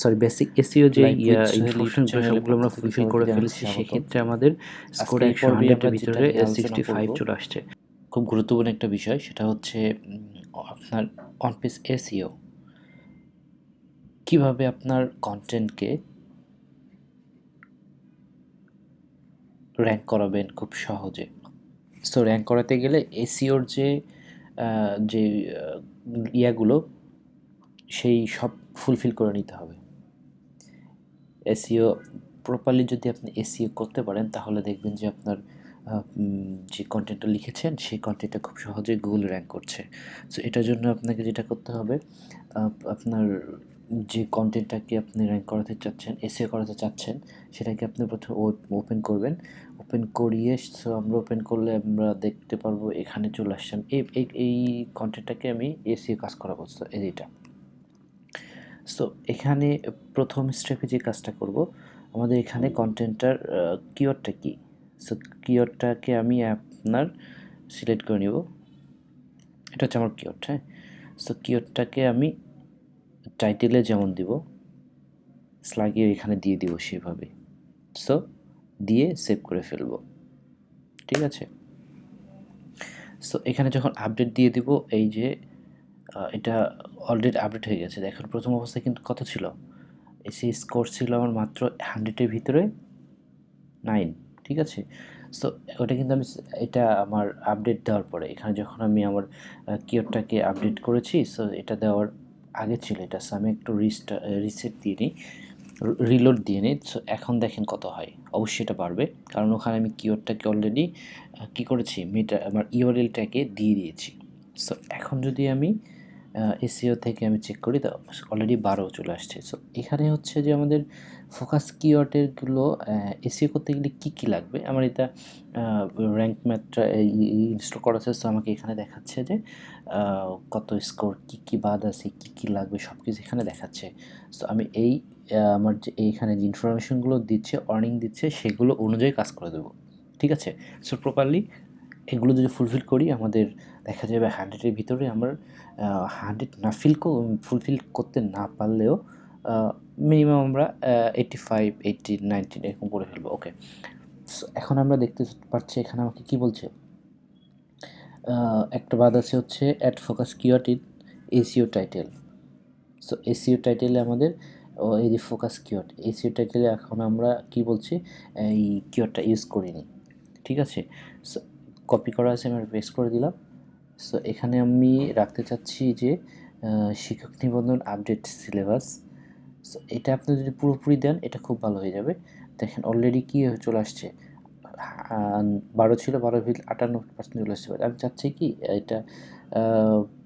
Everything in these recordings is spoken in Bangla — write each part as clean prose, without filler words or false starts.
সরি বেসিক এসইও যে লাইভ উইথ সোহেল ইউটিউব ইনফরমেশনগুলো চ্যানেলের সবগুলো পক্ষ আমরা থেকে ফুলফিল সবাইকে করে জানাচ্ছি ফেলেছি। স্বাগতম। সেক্ষেত্রে আমাদের স্কোর আজকে এই 100 পর্বে 100 আমরা এর যেটা ভিতরে নিয়ে আলোচনা 65 করব চলে আসছে। খুব গুরুত্বপূর্ণ একটা বিষয়, সেটা হচ্ছে আপনার অন পেজ এসইও কিভাবে আপনার কন্টেন্টকে র্যাঙ্ক করাবেন খুব সহজে। সো র্যাঙ্ক করাতে গেলে এসইওর যে ইয়াগুলো সেই সব ফুলফিল করে নিতে হবে। এসইও প্রপারলি যদি আপনি এসইও করতে পারেন, তাহলে দেখবেন যে আপনার যে কন্টেন্টটা লিখেছেন সেই কন্টেন্টটা খুব সহজেই গুগল র্যাঙ্ক করছে। সো এটার জন্য আপনাকে যেটা করতে হবে, আপনার যে কন্টেন্টটাকে আপনি র্যাঙ্ক করাতে চাচ্ছেন, এসইও করাতে চাচ্ছেন, সেটাকে আপনি প্রথমে ওপেন করবেন। ওপেন করিয়ে, সো আমরা ওপেন করলে আমরা দেখতে পারবো এখানে চলে আসছে। এই কন্টেন্টটাকে আমি এসইও কাজ করাবো। সো এইটা, সো এখানে প্রথম স্টেপে যে কাজটা করব, আমাদের এখানে কন্টেন্টটার কিওয়ার্ডটা কি। সো কিওয়ার্ডটাকে আমি আপনার সিলেক্ট করে নিব। এটা হচ্ছে আমার কিওয়ার্ড। হ্যাঁ, সো কিওয়ার্ডটাকে আমি টাইটেলে যেমন দিব, স্লাইগে এখানে দিয়ে দিব সেভাবে। সো দিয়ে সেভ করে ফেলবো। ঠিক আছে। সো এখানে যখন আপডেট দিয়ে দিব, এই যে এটা অলরেডি আপডেট হয়ে গেছে। দেখুন প্রথম অবস্থায় কিন্তু কত ছিল, এসি স্কোর ছিল আমার মাত্র 100-এর ভিতরে 9। ঠিক আছে। সো ওটা কিন্তু আমি এটা আমার আপডেট দেওয়ার পরে, এখানে যখন আমি আমার কিওয়ার্ডটাকে আপডেট করেছি, সো এটা দেওয়ার আগে ছিল এটা। সো আমি একটু রিসেট দিয়ে নিই, রিলোড দিয়ে নিই। সো এখন দেখেন কত হয়। অবশ্যই এটা বাড়বে, কারণ ওখানে আমি কিওয়ার্ডটাকে অলরেডি কী করেছি, আমার ইউআরএলটাকে দিয়ে দিয়েছি। সো এখন যদি আমি এসইও থেকে আমি চেক করি, তো অলরেডি 12 চলে আসছে। সো এখানে হচ্ছে যে আমাদের ফোকাস কিওয়ার্ডেরগুলো এসইও করতে গেলে কী কী লাগবে। আমার এটা র্যাঙ্ক ম্যাথটা ইনস্টল করা আছে। সো আমাকে এখানে দেখাচ্ছে যে কত স্কোর, কী কী বাদ আছে, কী কী লাগবে, সব কিছু এখানে দেখাচ্ছে। সো আমি আমার যে এইখানে যে ইনফরমেশনগুলো দিচ্ছে, অর্নিং দিচ্ছে, সেগুলো অনুযায়ী কাজ করে দেবো। ঠিক আছে। সো প্রপারলি এগুলো যদি ফুলফিল করি, আমাদের দেখা যাবে 100-এর ভিতরে আমার 100 না ফুলফিল করতে না পারলেও মিনিমাম আমরা 85, 80, 90 এরকম করে ফেলবো। ওকে। সো এখন আমরা দেখতে পাচ্ছি এখানে আমাকে কি বলছে, একটা বাদ আছে হচ্ছে add focus keyword in SEO title. So SEO টাইটেলে আমাদের এই যে ফোকাস কিওয়ার্ড, এসইও টাইটেলে এখন আমরা কি বলছি, এই কিওয়ার্ডটা ইউজ করিনি। ঠিক আছে। সো কপি করা আছে, আমি পেস্ট করে দিলাম। সো এখানে আমি রাখতে চাচ্ছি যে শিক্ষক নিবন্ধন আপডেট সিলেবাস। সো এটা আপনি যদি পুরোপুরি দেন, এটা খুব ভালো হয়ে যাবে। দেখেন অলরেডি কি চলে আসছে, 12 ছিল, 12-এর ভিতরে 58% চলে আসছে। আমি চাচ্ছি কি এটা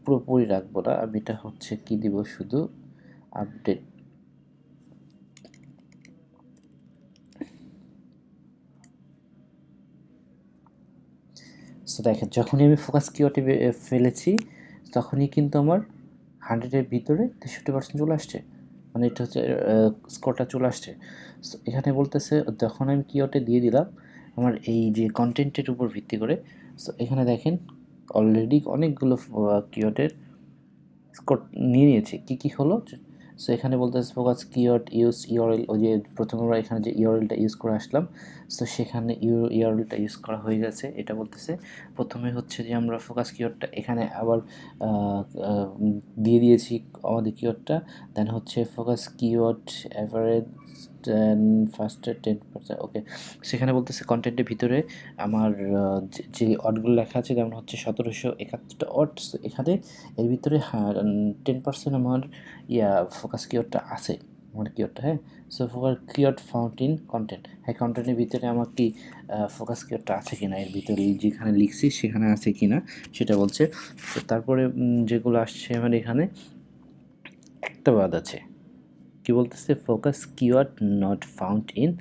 পুরোপুরি রাখবো না, আমি এটা হচ্ছে কি দিব, শুধু আপডেট। সো দেখেন যখনই আমি ফোকাস কিওয়ার্ডে ফেলেছি, তখনই কিন্তু আমার 100-এর ভিতরে 63% চলে আসছে। মানে এটা হচ্ছে স্কোরটা চলে আসছে। সো এখানে বলতেছে যখন আমি কিওয়ার্ডে দিয়ে দিলাম আমার এই যে কন্টেন্টের উপর ভিত্তি করে। সো এখানে দেখেন অলরেডি অনেকগুলো কিওয়ার্ডের স্কোর নিয়ে নিয়েছে। কী হলো, সো এখানে বলতেছে ফোকাস কিওয়ার্ড ইউজ ইউআরএল। ওই যে প্রথমে আমরা এখানে যে ইউআরএলটা ইউজ করে আসলাম, সো সেখানে ইউআরএলটা ইউজ করা হয়ে গেছে। এটা বলতেছে প্রথমে হচ্ছে যে আমরা ফোকাস কিওয়ার্ডটা এখানে আবার দিয়ে দিয়েছি আমাদের কিওয়ার্ডটা। দেন হচ্ছে ফোকাস কিওয়ার্ড অ্যাভারেজ দেন ফার্স্টের 10%। ওকে। সেখানে বলতেছে কন্টেন্টের ভিতরে আমার যে অডগুলো লেখা আছে, যেমন হচ্ছে 1771টা অড। এখানে এর ভিতরে 10% আমার ফোকাস কিওয়ার্ডটা আছে, আমার কিওয়ার্ডটা। হ্যাঁ। So focus keyword found in content. হ্যাঁ, কন্টেন্টের ভিতরে আমার কি ফোকাস কিওয়ার্ডটা আছে কিনা, এর ভিতরে যেখানে লিখছি সেখানে আছে কিনা সেটা বলছে। তো তারপরে যেগুলো আসছে আমার এখানে একটা বাদ আছে, কি বলতেছে, focus keyword not found in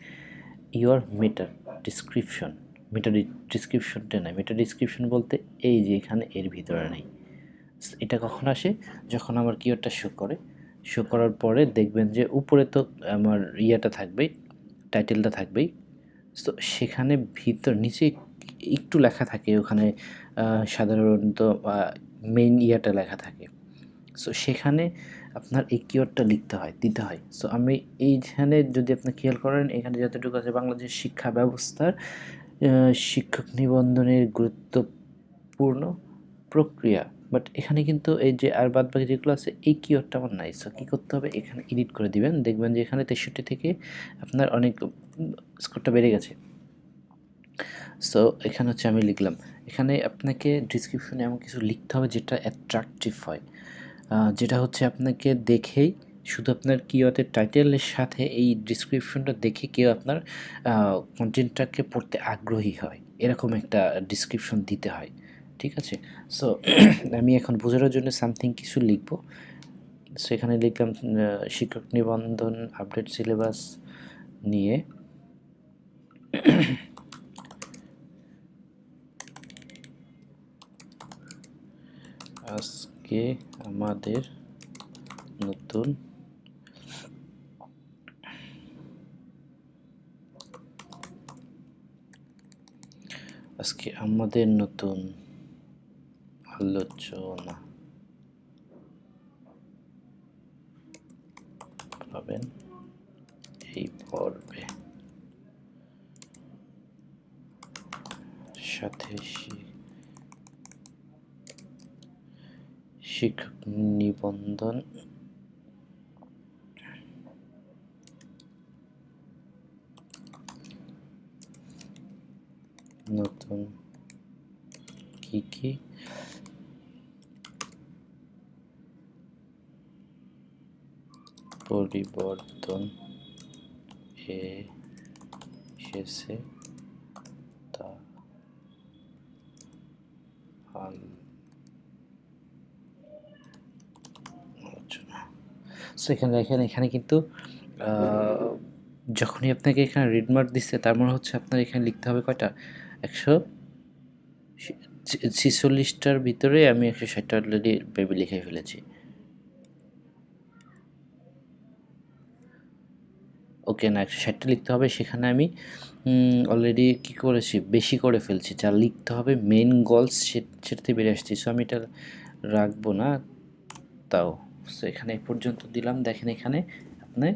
your meta description. Meta ডিসক্রিপশনটা নাই। মেটা ডিসক্রিপশন বলতে এই যে এখানে এর ভিতরে নেই। এটা কখন আসে, যখন আমার কিওয়ার্ডটা শো করার পরে দেখবেন যে উপরে তো আমার ইয়েটা থাকবেই, টাইটেলটা থাকবেই। সো সেখানে নিচে একটু লেখা থাকে, ওখানে সাধারণত মেইন লেখা থাকে। সো সেখানে আপনার এই কিওয়ার্ডটা দিতে হয়। সো আমি এইখানে যদি আপনি খেয়াল করেন, এখানে যতটুকু আছে বাংলাদেশ শিক্ষা ব্যবস্থার শিক্ষক নিবন্ধনের গুরুত্বপূর্ণ প্রক্রিয়া, বাট এখানে কিন্তু এই যে আর বাদবাকি যেগুলো আছে এই কিওয়ার্ডটা আমার নাই। সো কী করতে হবে, এখানে এডিট করে দিবেন, দেখবেন যে এখানে 63 থেকে আপনার অনেক স্কোরটা বেড়ে গেছে। সো এখানে হচ্ছে আমি লিখলাম, এখানে আপনাকে ডিসক্রিপশনে এমন কিছু লিখতে হবে যেটা অ্যাট্রাকটিভ হয়, যেটা হচ্ছে আপনাকে দেখেই শুধু আপনার কিওয়ার্ডের টাইটেলের সাথে এই ডিসক্রিপশনটা দেখে কেউ আপনার কন্টেন্টটাকে পড়তে আগ্রহী হয়, এরকম একটা ডিসক্রিপশন দিতে হয়। ঠিক আছে? সো আমি এখন বোঝানোর জন্য সামথিং কিছু লিখব। সো এখানে লিখলাম শিক্ষক নিবন্ধন আপডেট সিলেবাস নিয়ে আজকে আমাদের নতুন আলোচনা পাবেন এই পর্বে, সাথে শিক্ষক নিবন্ধন নতুন কি কি পরিবর্তন এসেছে তা আলোচনা। সো এখানে দেখেন, এখানে কিন্তু যখনই আপনাকে এখানে রেড মার্ক দিচ্ছে তার মানে হচ্ছে আপনার এখানে লিখতে হবে কয়টা, 146টার ভিতরে আমি 160টা অলরেডি ভেবে লিখে ফেলেছি। ওকে, না 160টা লিখতে হবে, সেখানে আমি অলরেডি কী করেছি, বেশি করে ফেলছি, যা লিখতে হবে মেন গোলস সেটাতে বেড়ে আসছি। সো আমি এটা রাখবো না তাও। সো এখানে এই পর্যন্ত দিলাম, দেখেন এখানে আপনার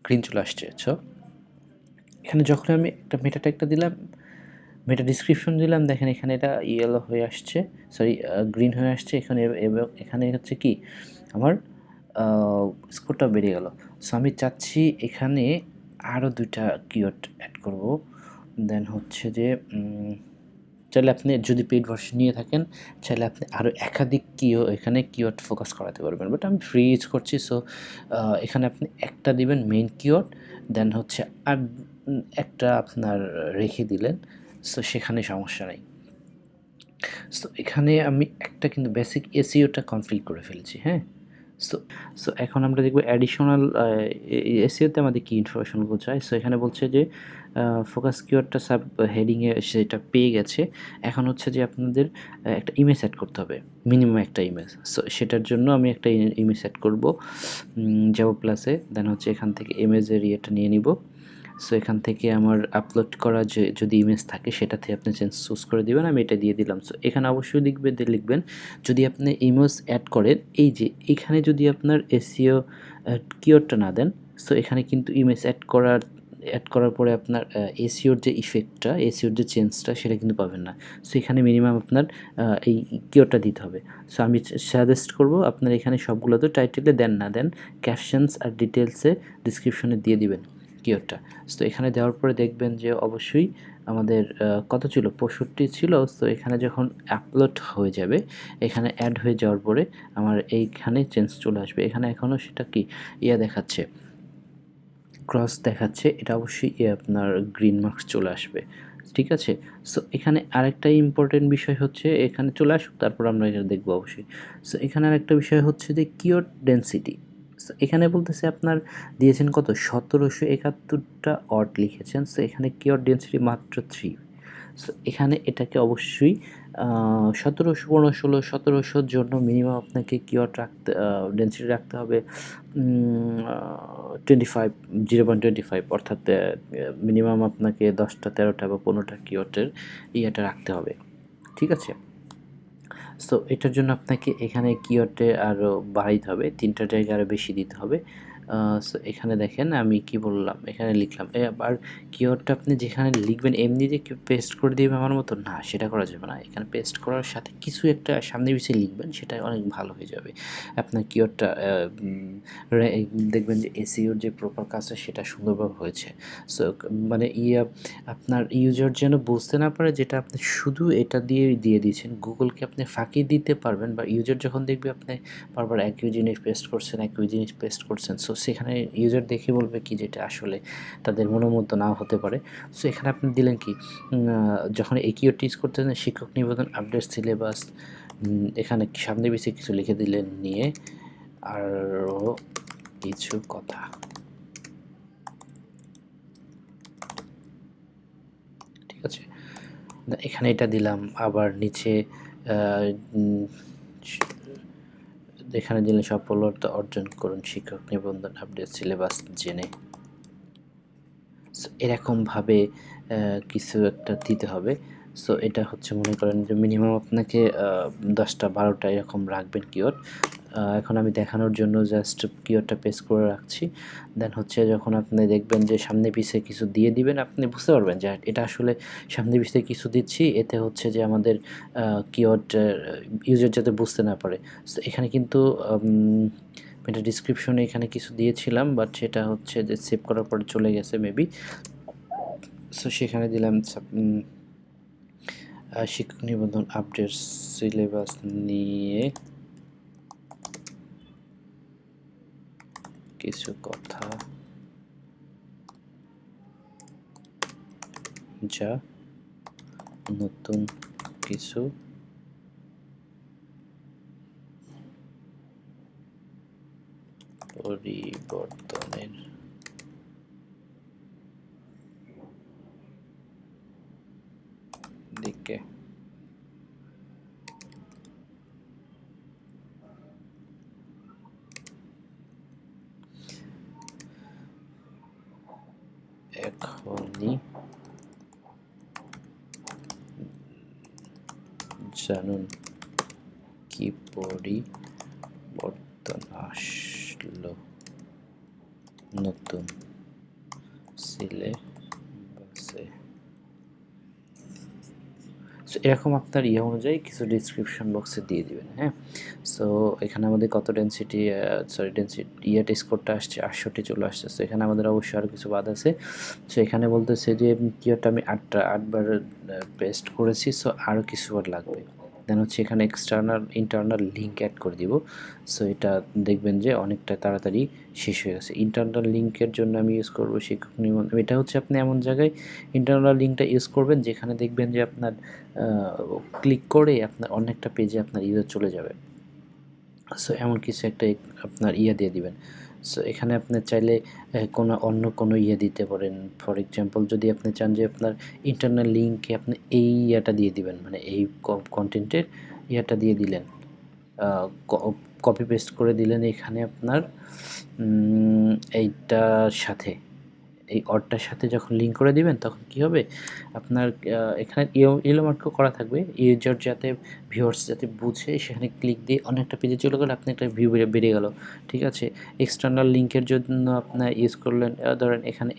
গ্রিন চলে আসছে। সো এখানে যখন আমি একটা মেটা ট্যাগটা দিলাম, মেটা ডিসক্রিপশন দিলাম, দেখেন এখানে এটা ইয়েলো হয়ে আসছে, সরি গ্রিন হয়ে আসছে এখানে, এবং এখানে হচ্ছে কি আমার স্কোরটা বেড়ে গেল। সো আমি চাচ্ছি এখানে আরও 2টা কিওয়ার্ড অ্যাড করব। দেন হচ্ছে যে চাইলে আপনি যদি পেইড ভার্সন নিয়ে থাকেন, চাইলে আপনি আরও একাধিক এখানে কিওয়ার্ড ফোকাস করাতে পারবেন, বাট আমি ফ্রি ইউজ করছি। সো এখানে আপনি একটা দিবেন মেইন কিওয়ার্ড, দেন হচ্ছে আর একটা আপনার রেখে দিলেন, সো সেখানে সমস্যা নেই। সো এখানে আমি একটা কিন্তু বেসিক এসইওটা কমপ্লিট করে ফেলেছি। হ্যাঁ, সো সো এখন আমরা দেখব অ্যাডিশনাল এসইওতে আমাদের কী ইনফরমেশনগুলো চাই। সো এখানে বলছে যে ফোকাস কিওয়ার্ডটা সাব হেডিংয়ে সেটা পেয়ে গেছে। এখন হচ্ছে যে আপনাদের একটা ইমেজ সেট করতে হবে, মিনিমাম একটা ইমেজ। সো সেটার জন্য আমি একটা ইমেজ সেট করব যাবো প্লাসে, দেন হচ্ছে এখান থেকে ইমেজের ইয়েটা নিয়ে নিব। সো এখান থেকে আমার আপলোড করা যদি ইমেজ থাকে সেটাতে আপনি চুজ করে দিবেন, আমি এটা দিয়ে দিলাম। সো এখানে অবশ্যই লিখবেন যদি আপনি ইমেজ অ্যাড করেন, এই যে এখানে যদি আপনার এসইও কিওয়ার্ডটা না দেন, সো এখানে কিন্তু ইমেজ অ্যাড করার পরে আপনার এসইওর যে ইফেক্টটা, এসইওর যে চেঞ্জটা সেটা কিন্তু পাবেন না। সো এখানে মিনিমাম আপনার এই কিওয়ার্ডটা দিতে হবে। সো আমি সাজেস্ট করব আপনার এখানে সবগুলো তো টাইটেলে দেন না দেন, ক্যাপশনস আর ডিটেলসে ডিসক্রিপশনে দিয়ে দিবেন কিওয়ার্ডটা। তো এখানে দেওয়ার পরে দেখবেন যে অবশ্যই আমাদের কত ছিল, 65 ছিল। তো এখানে যখন আপলোড হয়ে যাবে, এখানে অ্যাড হয়ে যাওয়ার পরে আমার এইখানে চেঞ্জ চলে আসবে। এখানে এখনও সেটা কি দেখাচ্ছে, ক্রস দেখাচ্ছে, এটা অবশ্যই আপনার গ্রিন মার্কস চলে আসবে। ঠিক আছে? সো এখানে আরেকটা ইম্পর্টেন্ট বিষয় হচ্ছে, এখানে চলে আসুক তারপর আমরা এটা দেখব অবশ্যই। সো এখানে আরেকটা বিষয় হচ্ছে যে কিওয়ার্ড ডেনসিটি। সো এখানে বলতেছে আপনার দিয়েছেন কত, 1771টা ওয়ার্ড লিখেছেন। সো এখানে কিওয়ার্ড ডেনসিটি মাত্র 3। সো এখানে এটাকে অবশ্যই 1700, 1500, 1700 জন্য মিনিমাম আপনাকে কিওয়ার্ড ডেনসিটি রাখতে হবে 25, 0.25, অর্থাৎ মিনিমাম আপনাকে 10টা, 13টা বা 15টা কিওয়ার্ডের ইয়েটা রাখতে হবে। ঠিক আছে? সো এটার জন্য আপনাকে এখানে কিওয়ার্ডে আরও বাড়াইতে হবে, 3টা জায়গায় আরও বেশি দিতে হবে। সো এখানে দেখেন আমি কি বললাম, এখানে লিখলাম। আবার কিওয়ার্ডটা আপনি যেখানে লিখবেন এমনি যে পেস্ট করে দিবেন আমার মতো, না সেটা করা যাবে না। এখানে পেস্ট করার সাথে কিছু একটা সামনে পিছিয়ে লিখবেন, সেটা অনেক ভালো হয়ে যাবে। আপনার কিওয়ার্ডটা দেখবেন যে এসইওর যে প্রপার কাজটা সেটা সুন্দরভাবে হয়েছে। সো মানে আপনার ইউজার যেন বুঝতে না পারে যেটা আপনি শুধু এটা দিয়ে দিয়েছেন। গুগলকে আপনি ফাঁকি দিতে পারবেন, বা ইউজার যখন দেখবে আপনি বারবার একই জিনিস পেস্ট করছেন, সো সেখানে ইউজার দেখে বলবে কি যেটা আসলে তাদের মনোমুগ্ধ নাও হতে পারে। সো এখানে আপনি দিলেন কি, যখন এই কিওয়ার্ডটি ইউজ করতেছেন শিক্ষক নিবন্ধন, আপডেট সিলেবাস, এখানে সামনে পিছিয়ে কিছু লিখে দিলেন, নিয়ে আরও কিছু কথা। ঠিক আছে, এখানে এটা দিলাম। আবার নিচে এখানে দিলে সফলতা অর্জন করুন শিক্ষক নিবন্ধন, আপডেট সিলেবাস জেনে। এরকমভাবে কিছু একটা দিতে হবে। সো এটা হচ্ছে মনে করেন যে মিনিমাম আপনাকে 10টা 12টা এরকম রাখবেন কিওয়ার্ড। এখন আমি দেখানোর জন্য জাস্ট কিওয়ার্ডটা পেস্ট করে রাখছি। দেন হচ্ছে যখন আপনি দেখবেন যে সামনে পিছে কিছু দিয়ে দিবেন, আপনি বুঝতে পারবেন যে এটা আসলে সামনে পিছে কিছু দিচ্ছি, এতে হচ্ছে যে আমাদের কিওয়ার্ড ইউজার যাতে বুঝতে না পারে। সো এখানে কিন্তু এটা ডিসক্রিপশনে এখানে কিছু দিয়েছিলাম, বাট সেটা হচ্ছে যে সেভ করার পরে চলে গেছে মেবি। সো সেখানে দিলাম শিক্ষক নিবন্ধন, আপডেট সিলেবাস নিয়ে কিছু কথা, যা নতুন কিছু পরিবর্তনের দিকে এখনই জানুন কি পরিবর্তন আসলো নতুন সিলেবাসে। সো এরকম আপনার অনুযায়ী কিছু ডিসক্রিপশন বক্সে দিয়ে দিবেন। হ্যাঁ, সো এখানে আমাদের কত ডেনসিটি স্কোরটা আসছে 68 চলে আসছে। সো এখানে আমাদের অবশ্যই আরও কিছু বাদ আছে। সো এখানে বলতেছে যে কিওয়ার্ডটা আমি 8বার পেস্ট করেছি, সো আরও কিছু বার লাগবে। দেন হচ্ছে এখানে ইন্টারনাল লিঙ্ক অ্যাড করে দিব। সো এটা দেখবেন যে অনেকটা তাড়াতাড়ি শেষ হয়ে গেছে। ইন্টারনাল লিঙ্কের জন্য আমি ইউজ করব শিক্ষক নিবন্ধন। এটা হচ্ছে আপনি এমন জায়গায় ইন্টারনাল লিঙ্কটা ইউজ করবেন যেখানে দেখবেন যে আপনার ক্লিক করে আপনার অনেকটা পেজে আপনার ইউজার চলে যাবে। সো এমন কিছু একটা আপনার দিয়ে দিবেন। সো এখানে আপনি চাইলে অন্য কোনো দিতে পারেন। ফর এক্সাম্পল যদি আপনি চান যে আপনার ইন্টারনাল লিঙ্কে আপনি এই দিয়ে দিবেন, মানে এই কন্টেন্টের দিয়ে দিলেন, কপি পেস্ট করে দিলেন এখানে আপনার এইটার সাথে, এই অরটার সাথে যখন লিঙ্ক করে দিবেন তখন কি হবে, আপনার এখানে ইয়েলো মার্কও করা থাকবে, ইউজার যাতে ভিউয়ার্স যাতে বুঝে সেখানে ক্লিক দিয়ে অনেকটা পেজে চলে গেলে আপনি একটা ভিউ বেড়ে গেল। ঠিক আছে, এক্সটার্নাল লিঙ্কের জন্য আপনার ইউজ করলেন, ধরেন এখানে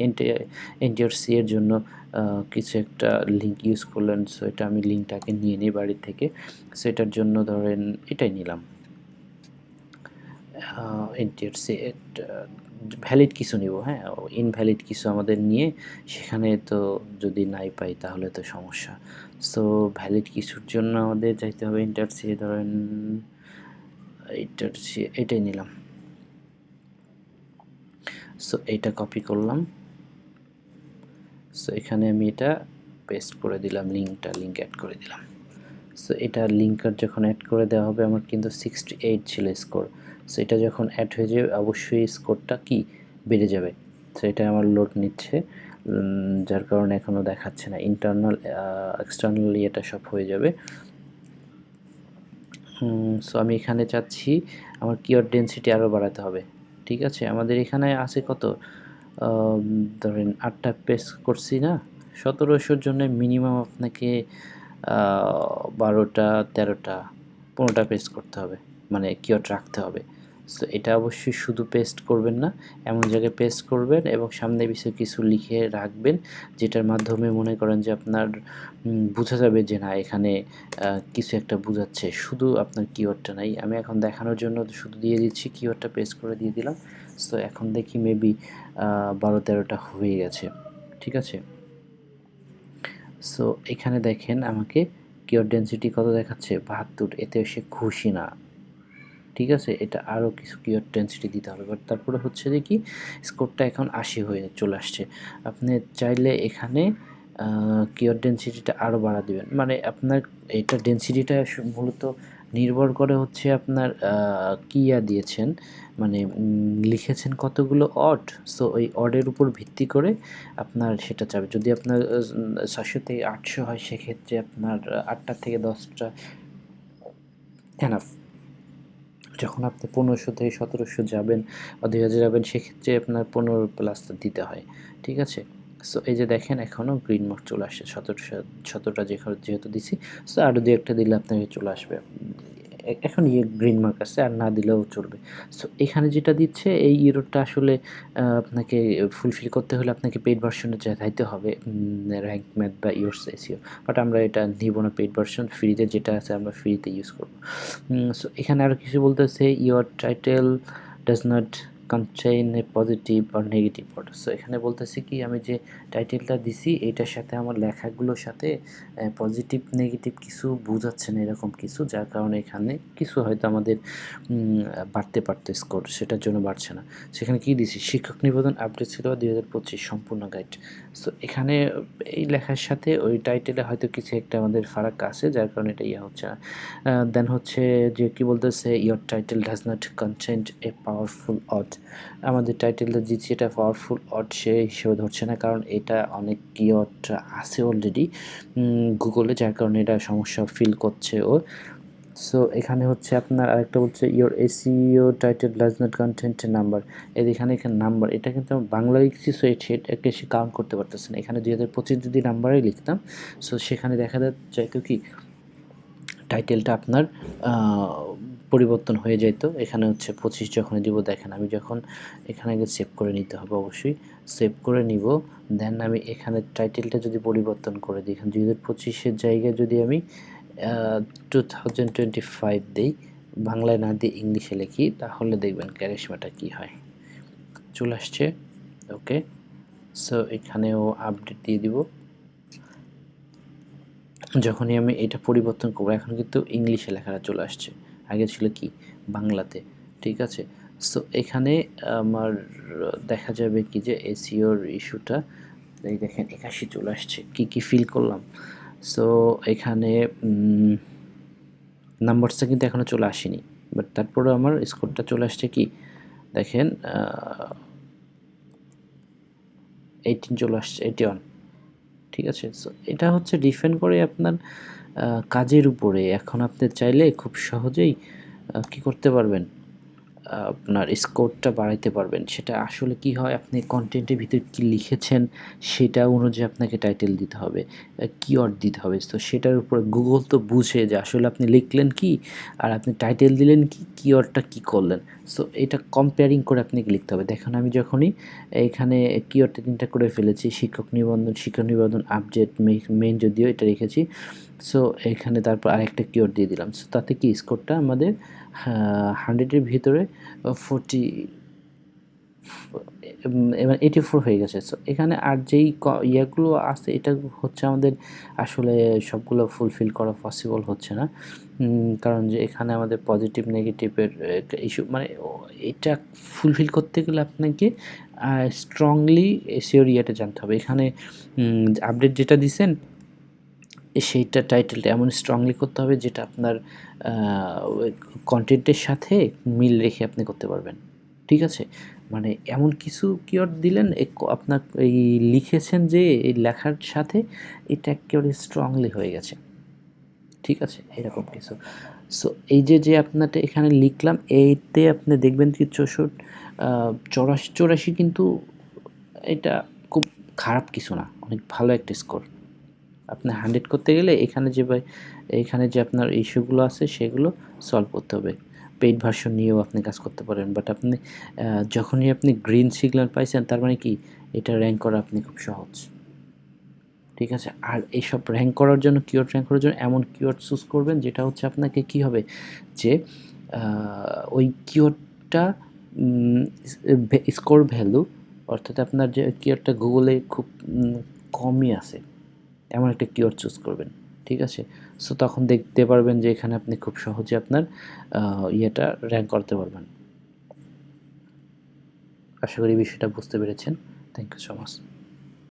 এনটিআরসি এর জন্য কিছু একটা লিঙ্ক ইউজ করলেন। সো এটা আমি লিঙ্কটাকে নিয়ে নিই বাড়ির থেকে। সো এটার জন্য ধরেন এটাই নিলাম, এনটিআরসি ভ্যালিড কিছু নিব। হ্যাঁ, ইনভ্যালিড কিছু আমাদের নিয়ে সেখানে তো যদি নাই পাই তাহলে তো সমস্যা। সো ভ্যালিড কিছুর জন্য আমাদের যাইতে হবে এনটিআরসি, ধরেন এটাই নিলাম। সো এটা কপি করলাম। সো এখানে আমি এটা পেস্ট করে দিলাম, লিঙ্ক অ্যাড করে দিলাম। সো এটা লিঙ্কার যখন অ্যাড করে দেওয়া হবে, আমার কিন্তু 68 ছিল স্কোর। সো এটা যখন অ্যাড হয়ে যাবে অবশ্যই স্কোরটা কি বেড়ে যাবে। সো এটা আমার লোড নিচ্ছে, যার কারণে এখনও দেখাচ্ছে না। এক্সটার্নালি এটা সব হয়ে যাবে। সো আমি এখানে চাচ্ছি আমার কিওয়ার্ড ডেনসিটি আরও বাড়াতে হবে। ঠিক আছে, আমাদের এখানে আছে কত, ধরেন 8টা পেজ করছি না, 1700 জন্য মিনিমাম আপনাকে 12টা 13টা 15টা পেস্ট করতে হবে, মানে কিওয়ার্ড রাখতে হবে। সো এটা অবশ্যই শুধু পেস্ট করবেন না, এমন জায়গায় পেস্ট করবেন এবং সামনে পিছনে কিছু লিখে রাখবেন, যেটার মাধ্যমে মনে করেন যে আপনার বোঝা যাবে যে না এখানে কিছু একটা বোঝাচ্ছে, শুধু আপনার কিওয়ার্ডটা নাই। আমি এখন দেখানোর জন্য শুধু দিয়ে দিচ্ছি, কিওয়ার্ডটা পেস্ট করে দিয়ে দিলাম। সো এখন দেখি মেবি 12-13টা হয়ে গেছে, ঠিক আছে। সো এখানে দেখেন আমাকে কিওয়ার্ড ডেনসিটি কত দেখাচ্ছে, 72। এতে সে খুশি না, ঠিক আছে। এটা আরও কিছু কিওয়ার্ড ডেনসিটি দিতে হবে, বাট তারপরে হচ্ছে যে কি স্কোরটা এখন 80 হয়ে চলে আসছে। আপনি চাইলে এখানে কিওয়ার্ড ডেনসিটিটা আরও বাড়া দিবেন, মানে আপনার এটা ডেনসিটিটা মূলত নির্ভর করে হচ্ছে আপনার দিয়েছেন, মানে লিখেছেন কতগুলো অড। সো ওই অডের উপর ভিত্তি করে আপনার সেটা যাবে। যদি আপনার 700 থেকে 800 হয়, সেক্ষেত্রে আপনার 8টা থেকে 10টা এনাফ। যখন আপনি 1500 থেকে 1700 যাবেন বা 2000 যাবেন, সেক্ষেত্রে আপনার 15+ দিতে হয়, ঠিক আছে। সো এই যে দেখেন এখনও গ্রিন মার্ক চলে আসছে, 17টা যেহেতু দিছি। সো আরও 2-একটা দিলে আপনাকে চলে আসবে। এখন গ্রিন মার্ক আছে, আর না দিলেও চলবে। সো এখানে যেটা দিচ্ছে এই ইরোরটা আসলে আপনাকে ফুলফিল করতে হলে আপনাকে পেইড ভার্সনে যাইতে হবে, র্যাঙ্ক ম্যাথ বা ইয়োরস এসইও। বাট আমরা এটা নিব না, পেইড ভার্সন ফ্রিতে যেটা আছে আমরা ফ্রিতে ইউজ করব। সো এখানে আরও কিছু বলতেছে, your title does not contain a positive or negative word. So এখানে বলতেছে কি আমি যে টাইটেলটা দিছি এইটার সাথে আমার লেখাগুলোর সাথে পজিটিভ নেগেটিভ কিছু বোঝাচ্ছে না, এরকম কিছু, যার কারণে এখানে কিছু হয়তো আমাদের বাড়তে পারতো স্কোর, সেটার জন্য বাড়ছে না। সেখানে কি দিছি, শিক্ষক নিবন্ধন আপডেট ছিল 2025 সম্পূর্ণ গাইড। সো এখানে এই লেখার সাথে ওই টাইটেলে হয়তো কিছু একটা আমাদের ফারাক আছে, যার কারণে এটা হচ্ছে না। দেন হচ্ছে যে কি বলতেছে, your title does not content a powerful odd. আমাদের টাইটেলটা দিচ্ছি, এটা পাওয়ারফুল অড সে হিসেবে ধরছে না, কারণ এটা অনেক কিওয়ার্ড আছে অলরেডি গুগলে, যার কারণে এটা সমস্যা ফিল করছে ও। সো এখানে হচ্ছে আপনার আরেকটা বলছে your SEO title does not content number. এখানে নাম্বার, এটা কিন্তু আমি বাংলা লিখছি, সো সেটাকে সে কাউন্ট করতে পারতেছে না। এখানে 2025 যদি নাম্বারে লিখতাম, সো সেখানে দেখা যাইতো কি টাইটেলটা আপনার পরিবর্তন হয়ে যেত। এখানে হচ্ছে 25 যখন দিব, দেখেন আমি যখন এখানে আগে সেভ করে নিতে হবে, অবশ্যই সেভ করে নিব। দেন আমি এখানে টাইটেলটা যদি পরিবর্তন করে দিই, এখানে 2025-এর জায়গায় যদি আমি 2025 দিই, বাংলায় না দিয়ে ইংলিশে লিখি, তাহলে দেখবেন ক্যারিশমাটা কী হয়, চলে আসছে। ওকে, সো এখানেও আপডেট দিয়ে দিব। যখনই আমি এটা পরিবর্তন করবো, এখন কিন্তু ইংলিশে লেখাটা চলে আসছে, আগে ছিল কি বাংলাতে, ঠিক আছে। সো এখানে আমার দেখা যাবে কি যে এসইওর ইস্যুটা, এই দেখেন 81 চলে আসছে, কি ফিল করলাম। সো এখানে নাম্বারসটা কিন্তু এখনও চলে আসেনি, বাট তারপরেও আমার স্কোরটা চলে আসছে কি দেখেন 18 চলে আসছে, 81, ঠিক আছে। সো এটা হচ্ছে ডিপেন্ড করে আপনার কাজের উপরে। এখন আপনি চাইলে খুব সহজেই কি করতে পারবেন, আপনার স্কোরটা বাড়াইতে পারবেন। সেটা আসলে কি হয়, আপনি কন্টেন্টের ভিতরে কী লিখেছেন সেটা অনুযায়ী আপনাকে টাইটেল দিতে হবে, কিওয়ার্ড দিতে হবে। তো সেটার উপর গুগল তো বুঝে যে আসলে আপনি লিখলেন কি আর আপনি টাইটেল দিলেন কি, কিওয়ার্ডটা কী করলেন। সো এটা কম্পেয়ারিং করে আপনাকে লিখতে হবে। দেখুন আমি যখনই এখানে কিওয়ার্ডটা 3টা করে ফেলেছি, শিক্ষক নিবন্ধন আপডেট মেইন যদিও এটা রেখেছি। সো এখানে তারপর আরেকটা কিওয়ার্ড দিয়ে দিলাম। সো তাতে কি স্কোরটা আমাদের 100-এর ভিতরে 40 এবার 84 হয়ে গেছে। সো এখানে আর যেই ইয়েগুলো আছে, এটা হচ্ছে আমাদের আসলে সবগুলো ফুলফিল করা পসিবল হচ্ছে না, কারণ যে এখানে আমাদের পজিটিভ নেগেটিভের একটা ইস্যু, মানে এটা ফুলফিল করতে গেলে আপনাকে স্ট্রংলি এসইওর ইয়েটা জানতে হবে। এখানে আপডেট যেটা দিছেন সেইটা টাইটেলটা এমন স্ট্রংলি করতে হবে যেটা আপনার কন্টেন্টের সাথে মিল রেখে আপনি করতে পারবেন, ঠিক আছে। মানে এমন কিছু কিওয়ার্ড দিলেন আপনার এই লিখেছেন যে এই লেখার সাথে এটা একেবারে স্ট্রংলি হয়ে গেছে, ঠিক আছে, এরকম কিছু। সো এই যে আপনারটা এখানে লিখলাম, এইতে আপনি দেখবেন কি 84 কিন্তু এটা খুব খারাপ কিছু না, অনেক ভালো একটা স্কোর। আপনি 100 করতে গেলে এখানে যে আপনার ইস্যুগুলো আছে সেগুলো সলভ করতে হবে। পেইড ভার্সন নিয়েও আপনি কাজ করতে পারেন, বাট আপনি যখনই আপনি গ্রিন সিগন্যাল পাইছেন তার মানে কি এটা র্যাঙ্ক করা আপনি খুব সহজ। ঠিক আছে? আর এইসব র্যাঙ্ক করার জন্য, কিওয়ার্ড র্যাঙ্ক করার জন্য এমন কিওয়ার্ড চুজ করবেন যেটা হচ্ছে আপনাকে কি হবে যে ওই কিওয়ার্ডটা স্কোর ভ্যালু, অর্থাৎ আপনার যে কিওয়ার্ডটা গুগলে খুব কমই আছে এমন একটা কিওয়ার্ড চুজ করবেন। ঠিক আছে? সো তখন দেখতে পারবেন যে এখানে আপনি খুব সহজে আপনার ইয়েটা র্যাঙ্ক করতে পারবেন। আশা করি বিষয়টা বুঝতে পেরেছেন। Thank you so much.